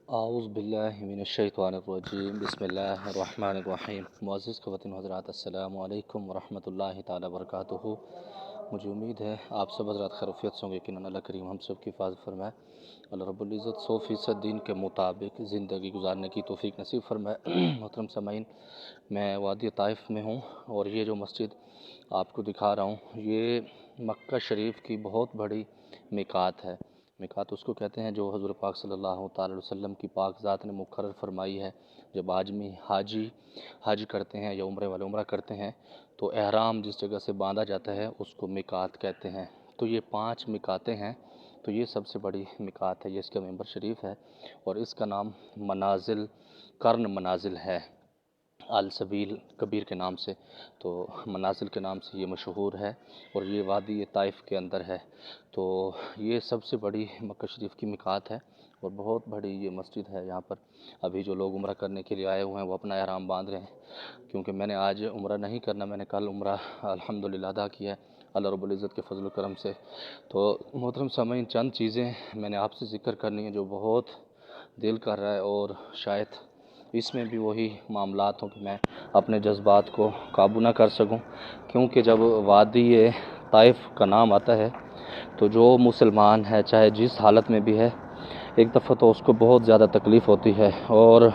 اعوذ باللہ من الشیطان الرجیم بسم اللہ الرحمن الرحیم۔ معزز خواتین و حضرات، السلام علیکم ورحمۃ اللہ تعالی وبرکاتہ۔ مجھے امید ہے آپ سب حضرات خیریت سے ہوں گے۔ یقیناً اللہ کریم ہم سب کی حفاظت فرمائے۔ اللہ رب العزت 100% دین کے مطابق زندگی گزارنے کی توفیق نصیب فرمائے۔ محترم سامعین، میں وادی طائف میں ہوں اور یہ جو مسجد آپ کو دکھا رہا ہوں یہ مکہ شریف کی بہت بڑی میقات ہے۔ میقات اس کو کہتے ہیں جو حضور پاک صلی اللہ تعالی وسلم کی پاک ذات نے مقرر فرمائی ہے۔ جب حاجی حج کرتے ہیں یا عمرے والے عمرہ کرتے ہیں تو احرام جس جگہ سے باندھا جاتا ہے اس کو میقات کہتے ہیں۔ تو یہ 5 میقاتیں ہیں، تو یہ سب سے بڑی میقات ہے، یہ اس کا ممبر شریف ہے اور اس کا نام منازل قرن منازل ہے، السبیل کبیر کے نام سے، تو منازل کے نام سے یہ مشہور ہے اور یہ وادی طائف کے اندر ہے۔ تو یہ سب سے بڑی مکہ شریف کی میقات ہے اور بہت بڑی یہ مسجد ہے۔ یہاں پر ابھی جو لوگ عمرہ کرنے کے لیے آئے ہوئے ہیں وہ اپنا احرام باندھ رہے ہیں، کیونکہ میں نے آج عمرہ نہیں کرنا، میں نے کل عمرہ الحمدللہ ادا کیا ہے اللہ رب العزت کے فضل و کرم سے۔ تو محترم سامعین، چند چیزیں میں نے آپ سے ذکر کرنی ہیں جو بہت دل کر رہا ہے اور شاید اس میں بھی وہی معاملات ہوں کہ میں اپنے جذبات کو قابو نہ کر سکوں، کیونکہ جب وادی طائف کا نام آتا ہے تو جو مسلمان ہے چاہے جس حالت میں بھی ہے، ایک دفعہ تو اس کو بہت زیادہ تکلیف ہوتی ہے۔ اور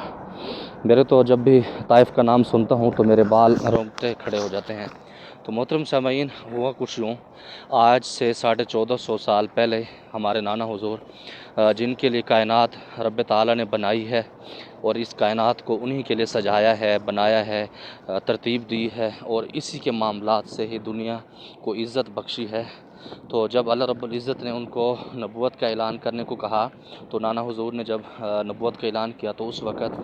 میرے تو جب بھی طائف کا نام سنتا ہوں تو میرے بال رونگٹے کھڑے ہو جاتے ہیں۔ تو محترم سامعین، ہوا کچھ یوں، آج سے 1450 سال پہلے ہمارے نانا حضور جن کے لیے کائنات رب تعالیٰ نے بنائی ہے اور اس کائنات کو انہی کے لیے سجایا ہے، بنایا ہے، ترتیب دی ہے اور اسی کے معاملات سے ہی دنیا کو عزت بخشی ہے۔ تو جب اللہ رب العزت نے ان کو نبوت کا اعلان کرنے کو کہا تو نانا حضور نے جب نبوت کا اعلان کیا تو اس وقت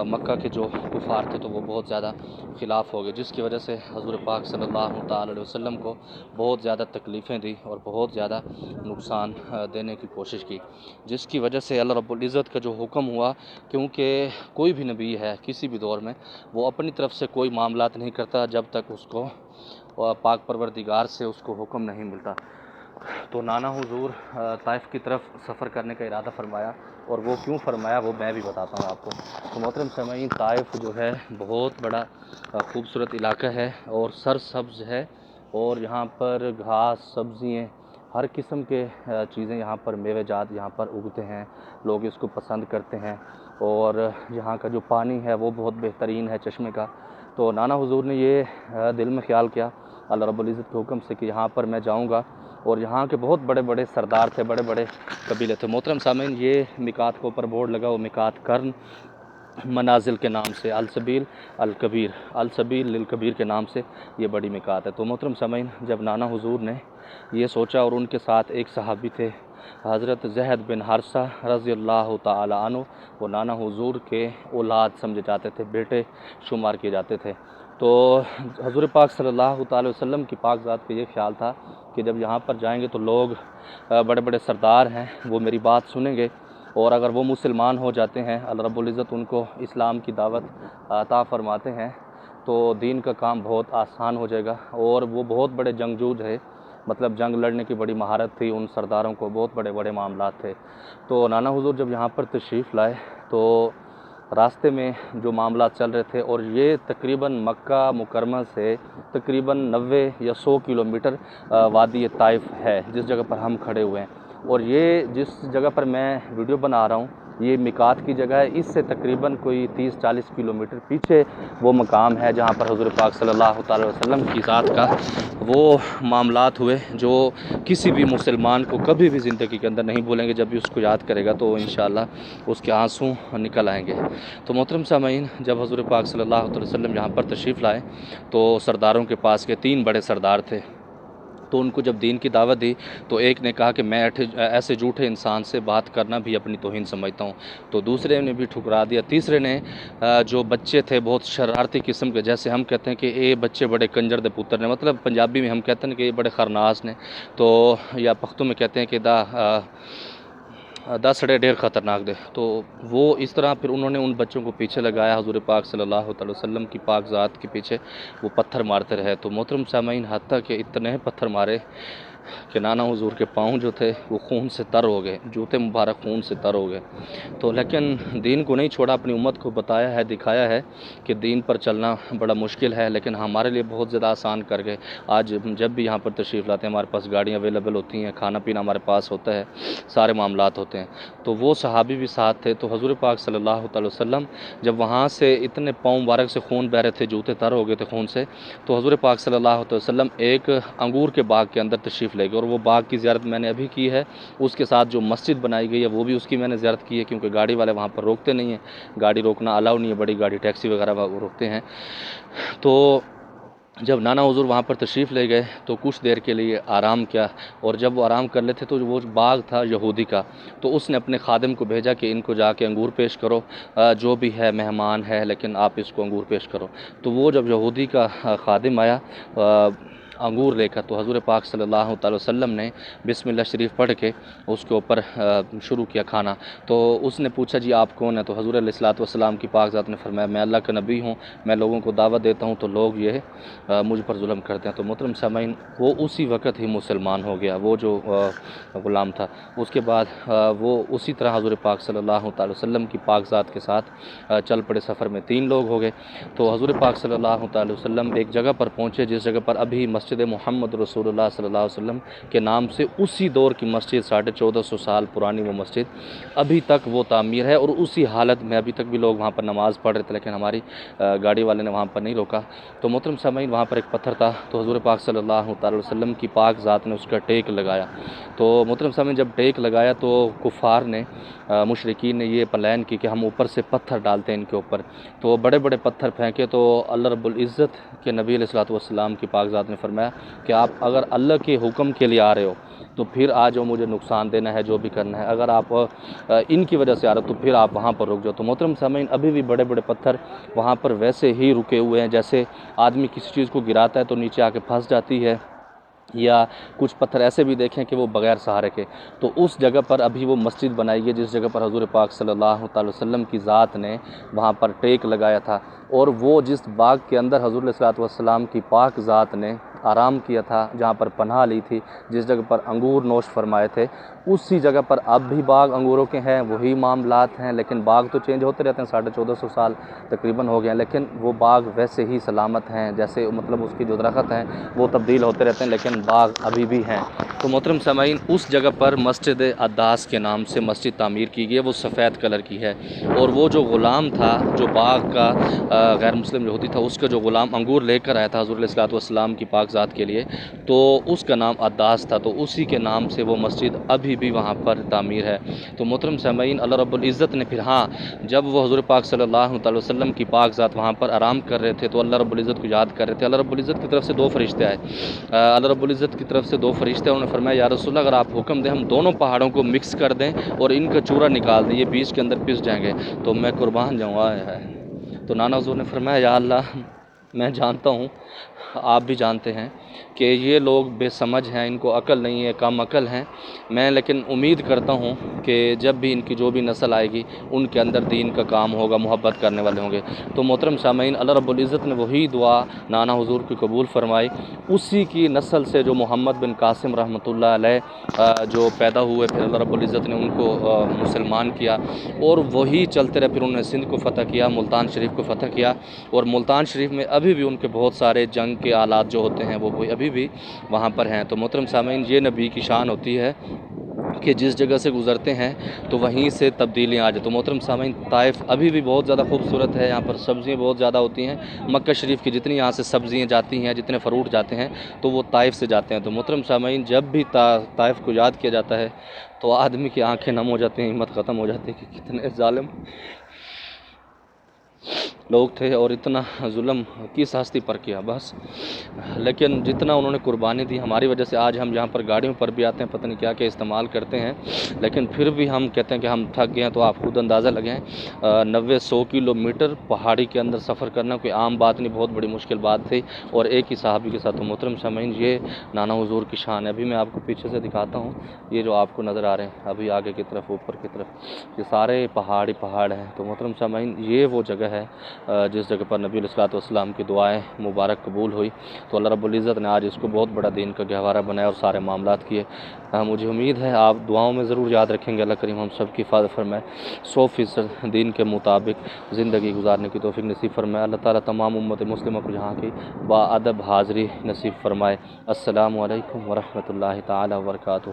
مکہ کے جو کفار تھے تو وہ بہت زیادہ خلاف ہو گئے، جس کی وجہ سے حضور پاک صلی اللہ تعالی علیہ وسلم کو بہت زیادہ تکلیفیں دی اور بہت زیادہ نقصان دینے کی کوشش کی، جس کی وجہ سے اللہ رب العزت کا جو حکم ہوا، کیونکہ کوئی بھی نبی ہے کسی بھی دور میں وہ اپنی طرف سے کوئی معاملات نہیں کرتا جب تک اس کو پاک پروردگار سے اس کو حکم نہیں ملتا۔ تو نانا حضور طائف کی طرف سفر کرنے کا ارادہ فرمایا، اور وہ کیوں فرمایا وہ میں بھی بتاتا ہوں آپ کو۔ تو محترم سامعین، طائف جو ہے بہت بڑا خوبصورت علاقہ ہے اور سرسبز ہے، اور یہاں پر گھاس، سبزیاں، ہر قسم کے چیزیں یہاں پر، میوے جات یہاں پر اگتے ہیں، لوگ اس کو پسند کرتے ہیں، اور یہاں کا جو پانی ہے وہ بہت بہترین ہے چشمے کا۔ تو نانا حضور نے یہ دل میں خیال کیا اللہ رب العزت کے حکم سے کہ یہاں پر میں جاؤں گا، اور یہاں کے بہت بڑے بڑے سردار تھے، بڑے بڑے قبیلے تھے۔ محترم سامعین، یہ میقات کے اوپر بورڈ لگا وہ میقات قرن منازل کے نام سے، السبیل الکبیر، السبیل للکبیر کے نام سے یہ بڑی میقات ہے۔ تو محترم سامعین، جب نانا حضور نے یہ سوچا، اور ان کے ساتھ ایک صحابی تھے حضرت زید بن حارثہ رضی اللہ تعالی عنہ، وہ نانا حضور کے اولاد سمجھے جاتے تھے، بیٹے شمار کیے جاتے تھے۔ تو حضور پاک صلی اللہ تعالی وسلم کی پاک ذات کا یہ خیال تھا کہ جب یہاں پر جائیں گے تو لوگ بڑے بڑے سردار ہیں وہ میری بات سنیں گے، اور اگر وہ مسلمان ہو جاتے ہیں، اللہ رب العزت ان کو اسلام کی دعوت عطا فرماتے ہیں، تو دین کا کام بہت آسان ہو جائے گا۔ اور وہ بہت بڑے جنگجو ہے، مطلب جنگ لڑنے کی بڑی مہارت تھی ان سرداروں کو، بہت بڑے بڑے معاملات تھے۔ تو نانا حضور جب یہاں پر تشریف لائے تو راستے میں جو معاملات چل رہے تھے، اور یہ تقریباً مکہ مکرمہ سے تقریباً 90 یا 100 کلومیٹر وادی طائف ہے جس جگہ پر ہم کھڑے ہوئے ہیں، اور یہ جس جگہ پر میں ویڈیو بنا رہا ہوں یہ میقات کی جگہ ہے، اس سے تقریباً کوئی 30-40 کلومیٹر پیچھے وہ مقام ہے جہاں پر حضور پاک صلی اللہ تعالی وسلم کی ذات کا وہ معاملات ہوئے جو کسی بھی مسلمان کو کبھی بھی زندگی کے اندر نہیں بھولیں گے۔ جب بھی اس کو یاد کرے گا تو انشاءاللہ اس کے آنسوں نکل آئیں گے۔ تو محترم سامعین، جب حضور پاک صلی اللہ علیہ وسلم یہاں پر تشریف لائے تو سرداروں کے پاس کے 3 بڑے سردار تھے، تو ان کو جب دین کی دعوت دی تو ایک نے کہا کہ میں ایسے جھوٹے انسان سے بات کرنا بھی اپنی توہین سمجھتا ہوں، تو دوسرے نے بھی ٹھکرا دیا، تیسرے نے جو بچے تھے بہت شرارتی قسم کے، جیسے ہم کہتے ہیں کہ اے بچے بڑے کنجر دے پتر نے، مطلب پنجابی میں ہم کہتے ہیں کہ یہ بڑے خرناس نے، تو یا پختو میں کہتے ہیں کہ دا سڑے ڈیر خطرناک دے، تو وہ اس طرح پھر انہوں نے ان بچوں کو پیچھے لگایا حضور پاک صلی اللہ علیہ وسلم کی پاک ذات کے پیچھے وہ پتھر مارتے رہے۔ تو محترم سامعین، حتیٰ کہ اتنے پتھر مارے کہ نانا حضور کے پاؤں جو تھے وہ خون سے تر ہو گئے، جوتے مبارک خون سے تر ہو گئے۔ تو لیکن دین کو نہیں چھوڑا، اپنی امت کو بتایا ہے، دکھایا ہے کہ دین پر چلنا بڑا مشکل ہے لیکن ہمارے لیے بہت زیادہ آسان کر گئے۔ آج جب بھی یہاں پر تشریف لاتے ہیں ہمارے پاس گاڑیاں اویلیبل ہوتی ہیں، کھانا پینا ہمارے پاس ہوتا ہے، سارے معاملات ہوتے ہیں۔ تو وہ صحابی بھی ساتھ تھے، تو حضور پاک صلی اللہ علیہ وسلم جب وہاں سے اتنے پاؤں مبارک سے خون بہ رہے تھے، جوتے تر ہو گئے تھے خون سے، تو حضور پاک صلی اللہ علیہ وسلم ایک انگور کے باغ کے اندر تشریف لے گئے، اور وہ باغ کی زیارت میں نے ابھی کی ہے۔ اس کے ساتھ جو مسجد بنائی گئی ہے وہ بھی اس کی میں نے زیارت کی ہے، کیونکہ گاڑی والے وہاں پر روکتے نہیں ہیں، گاڑی روکنا الاؤ نہیں ہے، بڑی گاڑی ٹیکسی وغیرہ وہ روکتے ہیں۔ تو جب نانا حضور وہاں پر تشریف لے گئے تو کچھ دیر کے لیے آرام کیا، اور جب وہ آرام کر لیتے تو وہ باغ تھا یہودی کا، تو اس نے اپنے خادم کو بھیجا کہ ان کو جا کے انگور پیش کرو، جو بھی ہے مہمان ہے لیکن آپ اس کو انگور پیش کرو۔ تو وہ جب یہودی کا خادم آیا انگور لے کر، تو حضور پاک صلی اللہ تعالی وسلم نے بسم اللہ شریف پڑھ کے اس کے اوپر شروع کیا کھانا۔ تو اس نے پوچھا جی آپ کون ہیں؟ تو حضور علیہ الصلوۃ والسلام کی پاک ذات نے فرمایا میں اللہ کا نبی ہوں، میں لوگوں کو دعوت دیتا ہوں تو لوگ یہ مجھ پر ظلم کرتے ہیں۔ تو محترم سامعین، وہ اسی وقت ہی مسلمان ہو گیا، وہ جو غلام تھا۔ اس کے بعد وہ اسی طرح حضور پاک صلی اللہ تعالی وسلم کی پاک ذات کے ساتھ چل پڑے، سفر میں 3 لوگ ہو گئے۔ تو حضور پاک صلی اللہ تعالی وسلم ایک جگہ پر پہنچے جس جگہ پر ابھی مسجد محمد رسول اللہ صلی اللہ علیہ وسلم کے نام سے اسی دور کی مسجد، 1450 سال پرانی وہ مسجد ابھی تک وہ تعمیر ہے، اور اسی حالت میں ابھی تک بھی لوگ وہاں پر نماز پڑھ رہے تھے، لیکن ہماری گاڑی والے نے وہاں پر نہیں روکا۔ تو محترم سامعین، وہاں پر ایک پتھر تھا، تو حضور پاک صلی اللہ تعالی وسلم کی پاک ذات نے اس کا ٹیک لگایا۔ تو محترم سامعین، جب ٹیک لگایا تو کفار نے، مشرکین نے یہ پلان کی کہ ہم اوپر سے پتھر ڈالتے ہیں ان کے اوپر۔ تو بڑے بڑے پتھر پھینکے، تو اللہ رب العزت کے نبی علیہ الصلوۃ والسلام کی پاک ذات نے فرمایا کہ آپ اگر اللہ کے حکم کے لیے آ رہے ہو تو پھر آ جاؤ، مجھے نقصان دینا ہے جو بھی کرنا ہے، اگر آپ ان کی وجہ سے آ رہے ہو تو پھر آپ وہاں پر رک جاؤ۔ تو محترم سامعین، ابھی بھی بڑے بڑے پتھر وہاں پر ویسے ہی رکے ہوئے ہیں، جیسے آدمی کسی چیز کو گراتا ہے تو نیچے آ کے پھنس جاتی ہے، یا کچھ پتھر ایسے بھی دیکھیں کہ وہ بغیر سہارے کے۔ تو اس جگہ پر ابھی وہ مسجد بنائی گئی جس جگہ پر حضور پاک صلی اللہ تعالی وسلم کی ذات نے وہاں پر ٹیک لگایا تھا، اور وہ جس باغ کے اندر حضور علیہ الصلوۃ والسلام کی پاک ذات نے آرام کیا تھا، جہاں پر پناہ لی تھی، جس جگہ پر انگور نوش فرمائے تھے، اسی جگہ پر اب بھی باغ انگوروں کے ہیں، وہی معاملات ہیں، لیکن باغ تو چینج ہوتے رہتے ہیں، 1450 سال تقریباً ہو گئے ہیں، لیکن وہ باغ ویسے ہی سلامت ہیں، جیسے مطلب اس کی جو درخت ہیں وہ تبدیل ہوتے رہتے ہیں لیکن باغ ابھی بھی ہیں۔ تو محترم سامعین، اس جگہ پر مسجد عداس کے نام سے مسجد تعمیر کی گئی ہے، وہ سفید کلر کی ہے، اور وہ جو غلام تھا جو باغ کا غیر مسلم یہودی تھا، اس کا جو غلام انگور لے کر آیا تھا حضور علیہ الصلوۃ والسلام کی پاک ذات کے لیے، تو اس کا نام عداس تھا، تو اسی کے نام سے وہ مسجد ابھی بھی وہاں پر تعمیر ہے۔ تو محترم سامعین، اللہ رب العزت نے پھر جب وہ حضور پاک صلی اللہ تعالی وسلم کی پاک ذات وہاں پر آرام کر رہے تھے تو اللہ رب العزت کو یاد کر رہے تھے، اللہ رب العزت کی طرف سے 2 فرشتے آئے، اللہ رب العزت کی طرف سے 2 فرشتے، انہوں نے فرمایا یا رسول اللہ اگر آپ حکم دیں ہم دونوں پہاڑوں کو مکس کر دیں اور ان کا چورا نکال دیں، یہ بیچ کے اندر پس جائیں گے تو میں قربان جاؤں گا۔ تو نانا حضور نے فرمایا یا اللہ، میں جانتا ہوں، آپ بھی جانتے ہیں کہ یہ لوگ بے سمجھ ہیں، ان کو عقل نہیں ہے، کم عقل ہیں، میں لیکن امید کرتا ہوں کہ جب بھی ان کی جو بھی نسل آئے گی ان کے اندر دین کا کام ہوگا، محبت کرنے والے ہوں گے۔ تو محترم سامعین، اللہ رب العزت نے وہی دعا نانا حضور کی قبول فرمائی، اسی کی نسل سے جو محمد بن قاسم رحمۃ اللہ علیہ جو پیدا ہوئے، پھر اللہ رب العزت نے ان کو مسلمان کیا، اور وہی چلتے رہے، پھر انہوں نے سندھ کو فتح کیا، ملتان شریف کو فتح کیا، اور ملتان شریف میں ابھی بھی ان کے بہت سارے جنگ کے آلات جو ہوتے ہیں وہ ابھی بھی وہاں پر ہیں۔ تو محترم سامعین، یہ نبی کی شان ہوتی ہے کہ جس جگہ سے گزرتے ہیں تو وہیں سے تبدیلیاں آ جائیں۔ تو محترم سامعین، طائف ابھی بھی بہت زیادہ خوبصورت ہے، یہاں پر سبزیاں بہت زیادہ ہوتی ہیں، مکہ شریف کی جتنی یہاں سے سبزیاں جاتی ہیں، جتنے فروٹ جاتے ہیں تو وہ طائف سے جاتے ہیں۔ تو محترم سامعین، جب بھی طائف کو یاد کیا جاتا ہے تو آدمی کی آنکھیں نم ہو جاتی ہیں، ہمت ختم ہو جاتی ہے کہ کتنے ظالم لوگ تھے اور اتنا ظلم کس ہستی پر کیا بس، لیکن جتنا انہوں نے قربانی دی ہماری وجہ سے آج ہم یہاں پر گاڑیوں پر بھی آتے ہیں، پتہ نہیں کیا کیا استعمال کرتے ہیں، لیکن پھر بھی ہم کہتے ہیں کہ ہم تھک گئے ہیں۔ تو آپ خود اندازہ لگائیں 90-100 کلومیٹر پہاڑی کے اندر سفر کرنا کوئی عام بات نہیں، بہت بڑی مشکل بات تھی، اور ایک ہی صحابی کے ساتھ۔ تو محترم سامعین، یہ نانا حضور کی شان ہے۔ ابھی میں آپ کو پیچھے سے دکھاتا ہوں، یہ جو آپ کو نظر آ رہے ہیں ابھی آگے کی طرف، اوپر کی طرف، یہ سارے پہاڑ ہیں۔ تو محترم سامعین، یہ وہ جگہ ہے جس جگہ پر نبی علیہ الصلوۃ والسلام کی دعائیں مبارک قبول ہوئی، تو اللہ رب العزت نے آج اس کو بہت بڑا دین کا گہوارہ بنایا اور سارے معاملات کیے۔ مجھے امید ہے آپ دعاؤں میں ضرور یاد رکھیں گے، اللہ کریم ہم سب کی حفاظت فرمائے، 100% دین کے مطابق زندگی گزارنے کی توفیق نصیب فرمائے۔ اللہ تعالیٰ تمام امت مسلمہ کو یہاں کی با ادب حاضری نصیب فرمائے۔ السلام علیکم ورحمۃ اللہ تعالیٰ وبرکاتہ۔